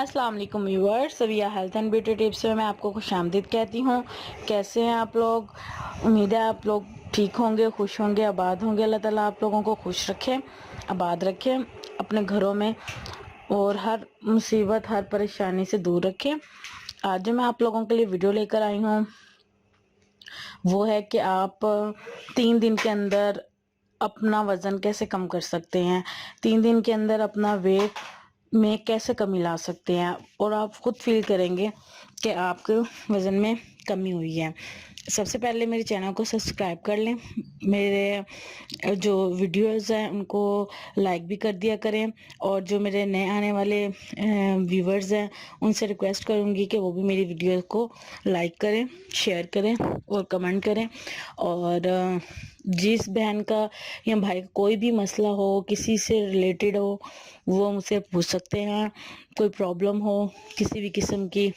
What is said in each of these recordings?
अस्सलाम वालेकुम viewers, Saviya health and beauty tips में मैं आपको खुश आमदीद कहती हूँ। कैसे हैं आप लोग? उम्मीद है आप लोग ठीक होंगे, खुश होंगे, आबाद होंगे। अल्लाह ताला आप लोगों को खुश रखे, आबाद रखे अपने घरों में, और हर मुसीबत, हर परेशानी से दूर रखे। आज जो मैं आप लोगों के लिए वीडियो लेकर आई हूँ वो है कि आप 3 दिन के अंदर अपना वज़न कैसे कम कर सकते हैं, 3 दिन के अंदर अपना वेट में कैसे कमी ला सकते हैं, और आप खुद फील करेंगे कि आपके वज़न में कमी हुई है। सबसे पहले मेरे चैनल को सब्सक्राइब कर लें, मेरे जो वीडियोस हैं उनको लाइक भी कर दिया करें, और जो मेरे नए आने वाले व्यूवर्स हैं उनसे रिक्वेस्ट करूंगी कि वो भी मेरी वीडियो को लाइक करें, शेयर करें और कमेंट करें। और जिस बहन का या भाई का कोई भी मसला हो, किसी से रिलेटेड हो, वो मुझसे पूछ सकते हैं। कोई प्रॉब्लम हो किसी भी किस्म की,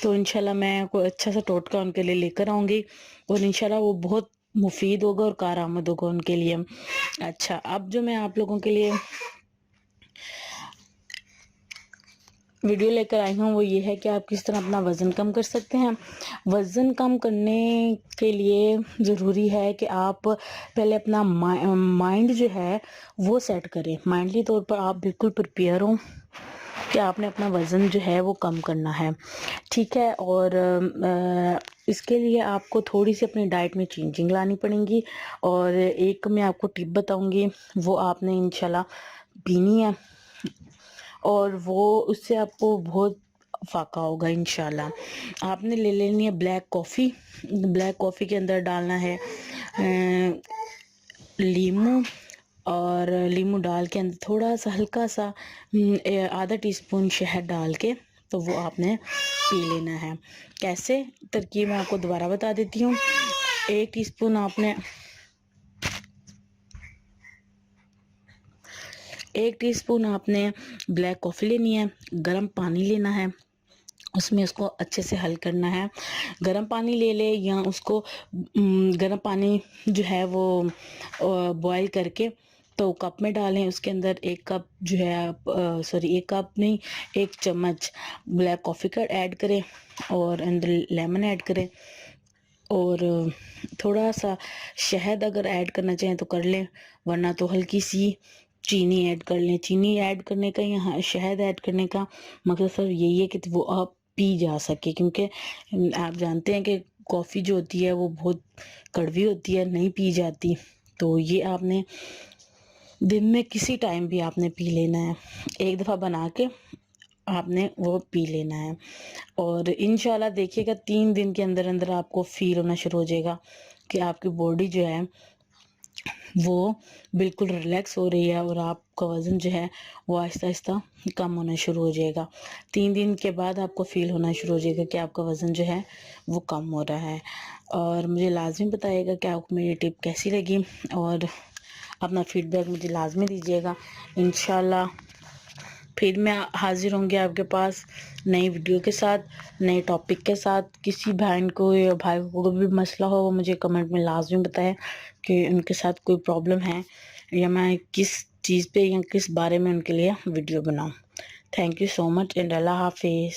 तो इंशाल्लाह मैं कोई अच्छा सा टोटका उनके लिए लेकर आऊँगी, और इंशाल्लाह वो बहुत मुफीद होगा और कारआमद होगा उनके लिए। अच्छा, अब जो मैं आप लोगों के लिए वीडियो लेकर आई हूँ वो ये है कि आप किस तरह अपना वज़न कम कर सकते हैं। वज़न कम करने के लिए ज़रूरी है कि आप पहले अपना माइंड जो है वो सेट करें। माइंडली तौर पर आप बिल्कुल प्रिपेयर हों कि आपने अपना वज़न जो है वो कम करना है, ठीक है। और इसके लिए आपको थोड़ी सी अपनी डाइट में चेंजिंग लानी पड़ेगी, और एक मैं आपको टिप बताऊंगी, वो आपने इंशाल्लाह पीनी है, और वो उससे आपको बहुत फाका होगा इंशाल्लाह। आपने ले लेनी है ब्लैक कॉफ़ी। ब्लैक कॉफ़ी के अंदर डालना है लीमू, और लीमू डाल के अंदर थोड़ा सा हल्का सा आधा टीस्पून शहद डाल के, तो वो आपने पी लेना है। कैसे, तरकीब मैं आपको दोबारा बता देती हूँ। 1 टीस्पून आपने ब्लैक कॉफ़ी लेनी है, गर्म पानी लेना है, उसमें उसको अच्छे से हल करना है। गर्म पानी ले ले, या उसको गर्म पानी जो है वो बॉईल करके तो कप में डालें। उसके अंदर 1 कप जो है सॉरी 1 कप नहीं, 1 चम्मच ब्लैक कॉफ़ी का ऐड करें, और अंदर लेमन ऐड करें, और थोड़ा सा शहद अगर ऐड करना चाहें तो कर लें, वरना तो हल्की सी चीनी ऐड कर लें। चीनी ऐड करने का, यहाँ शहद ऐड करने का मकसद सिर्फ यही है कि वो आप पी जा सके, क्योंकि आप जानते हैं कि कॉफ़ी जो होती है वो बहुत कड़वी होती है, नहीं पी जाती। तो ये आपने दिन में किसी टाइम भी आपने पी लेना है, एक दफ़ा बना के आपने वो पी लेना है। और इंशाल्लाह देखिएगा 3 दिन के अंदर अंदर आपको फील होना शुरू हो जाएगा कि आपकी बॉडी जो है वो बिल्कुल रिलैक्स हो रही है, और आपका वज़न जो है वो आहिस्ता आहिस्ता कम होना शुरू हो जाएगा। 3 दिन के बाद आपको फील होना शुरू हो जाएगा कि आपका वज़न जो है वो कम हो रहा है। और मुझे लाजमी बताइएगा कि आपको मेरी टिप कैसी लगी, और अपना फीडबैक मुझे लाजमी दीजिएगा। इंशाल्लाह फिर मैं हाजिर होंगी आपके पास नई वीडियो के साथ, नए टॉपिक के साथ। किसी बहन को या भाई को कोई भी मसला हो वो मुझे कमेंट में लाजमी बताएं कि उनके साथ कोई प्रॉब्लम है, या मैं किस चीज़ पे या किस बारे में उनके लिए वीडियो बनाऊं। Thank you so much, and अल्लाह हाफिज़।